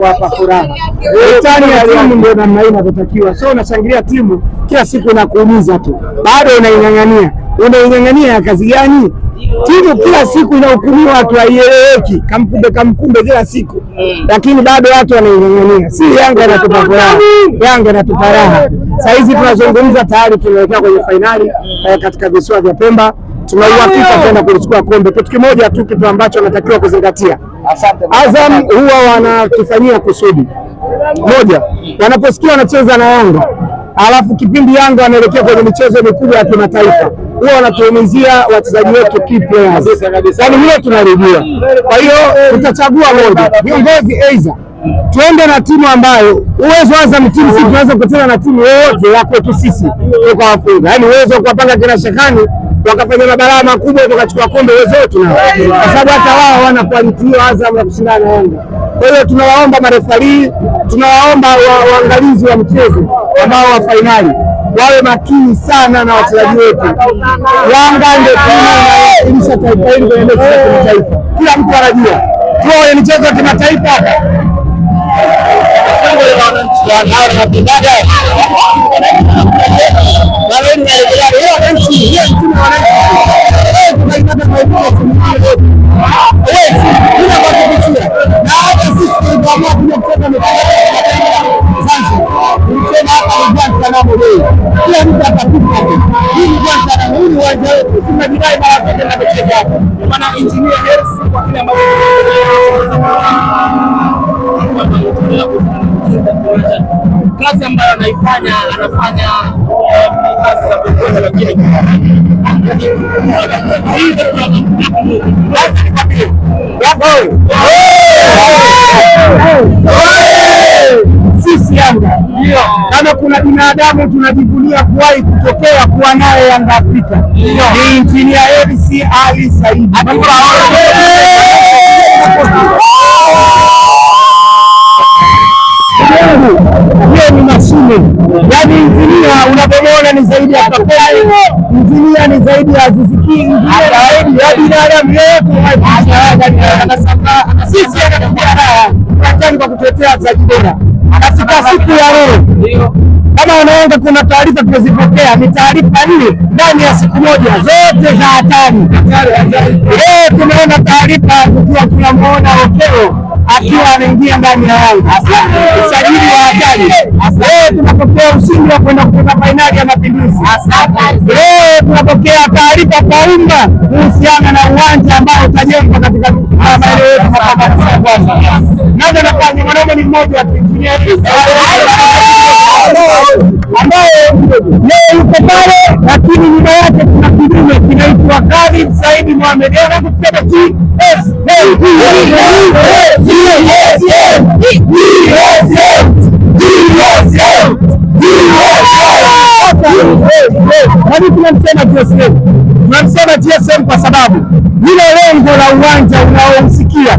Kuwapa furaha. Utani ya timu ndio namna hii inavyotakiwa. So unashangilia timu kila siku na kuumiza tu. Bado unaing'ang'ania. Unaing'ang'ania ya kazi gani? Timu kila siku inahukumiwa watu haieleweki. Kamkumbe kila siku. Lakini bado watu wanaing'ang'ania. Si Yanga inatupa furaha. Yanga inatupa raha. Sasa hizi tunazungumza tayari tunaelekea kwenye finali katika visiwa vya Pemba. Tuna uhakika kwenda kuchukua kombe. Kitu kimoja tu, kitu ambacho anatakiwa kuzingatia. Azam huwa wanatufanyia kusudi moja, wanaposikia wanacheza na Yanga alafu kipindi Yanga wanaelekea kwenye michezo mikubwa ya kimataifa, huwa wanatuumizia wachezaji wetu key players. Yaani hiyo tunalijua. Kwa hiyo tutachagua moja, viongozi aidha tuende na timu ambayo uwezo wa Azam timu sisi tunaweza kucheza na timu yoyote ya kwetu sisi kwa wafunga. Yaani uwezo wa kuwapanga kina Shekani wakafanya mabalaa makubwa wakachukua kombe uwezo wetu nao. Kwa sababu hata wao hawana quality hiyo Azam ya kushindana na Yanga. Kwa hiyo tunawaomba marefari, tunawaomba waangalizi wa mchezo ambao wa finali wawe makini sana na wachezaji wetu. Yanga ndio tunaisha taifa hili kwenye mechi za kimataifa. Kila mtu anajua. Tuwe kwenye michezo ya kimataifa. kazi ambayo anafanya kazi za viongozi, lakini sisi Yanga kama kuna binadamu tunajivunia kuwahi kutokea kuwa naye Yanga Afrika ni Injinia Hersi Ali Said. Hiyo ni mashine. Yaani injinia unapomwona ni zaidi ya kapteni, injinia ni zaidi ya Aziz Ki, injinia ya binadamu yote. Sisi anatupa raha kwa kutetea wachezaji bora. Katika siku ya leo kama unaona kuna taarifa tunazipokea, ni taarifa 4 ndani ya siku moja, zote za hatari. Leo tumeona taarifa tukiwa tunamuona Okelo akiwa anaingia ndani ya Yanga, usajili wa hatari. Leo tunapokea ushindi wa kwenda kutoka fainali ya Mapinduzi. Leo tunapokea taarifa kwa umma kuhusiana na uwanja ambao utajengwa katika maeneo yetu hapa. Ndio nafanya mwanaume ni mmoja wa Injinia ambaye leo yuko pale, lakini nyuma yake kuna kidume kinaitwa Khalid Said Mohamed. Anakusema tunamsema GSM kwa sababu hilo lengo la uwanja unaomsikia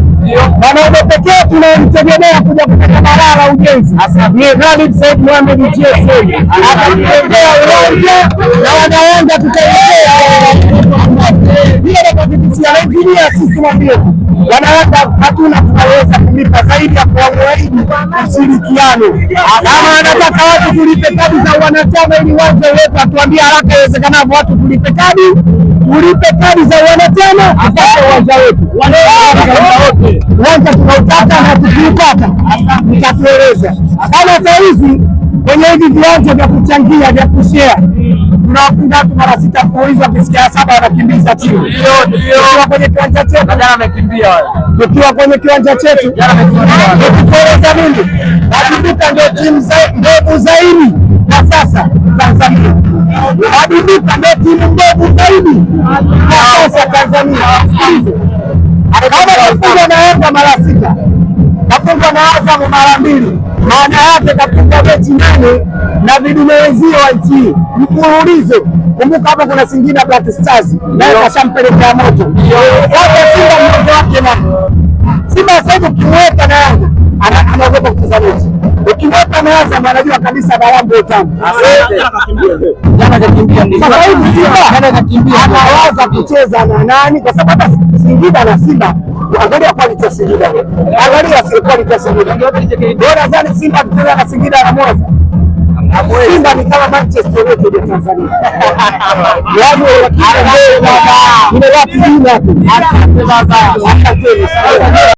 wanaume pekee tunaomtegemea kuja kutoka bara la ujenzi ni Khalid Said Mohamed. GSM atatujengea uwanja na wanayanga tutaendelea bila kukupitia injinia. Sisi mwambie wanayanga hatuna tunaweza kulipa zaidi ya kuahidi ushirikiano. Kama anataka watu tulipe kadi za wanachama ili uwanja wetu, atuambie haraka iwezekanavyo watu tulipe kadi za wanachama apate uwanja wetu. Uwanja tunautaka na tukiupata tutatueleza. Kama saa hizi kwenye hivi viwanja vya kuchangia vya kushare tunawafunga watu mara 6 mfululizo, wakisikia 7 wanakimbiza timu. Tukiwa kwenye kiwanja chetu jana amekimbia wale. Tukiwa kwenye kiwanja chetu jana amekimbia. Tukieleza nini? Waduduka ndio timu ndefu zaidi na sasa Tanzania. Waduduka ndio timu ndefu zaidi na sasa Tanzania. Kama kafungwa na Yanga mara 6, kafungwa na Azam mara 2, maana yake kafunga mechi 8 na vidume wenzio wa nchi mfululizo. Kumbuka hapa kuna Singida Black Stars naye kashampelekea moto. Sasa Simba mmoja wake na Simba sasa ukimweka na Yanga anaogopa kucheza mechi. Ukimweka na Azam anajua kabisa Balambo utamu. Jana kakimbia ndio. Sasa hivi Simba anawaza kucheza na nani? Kwa sababu hata Singida na Simba, angalia quality ya Singida. Angalia quality ya Singida. Bora nadhani Simba akicheza na Singida na Mwanza. Simba ni kama Manchester United ya Tanzania. Yaani ile watu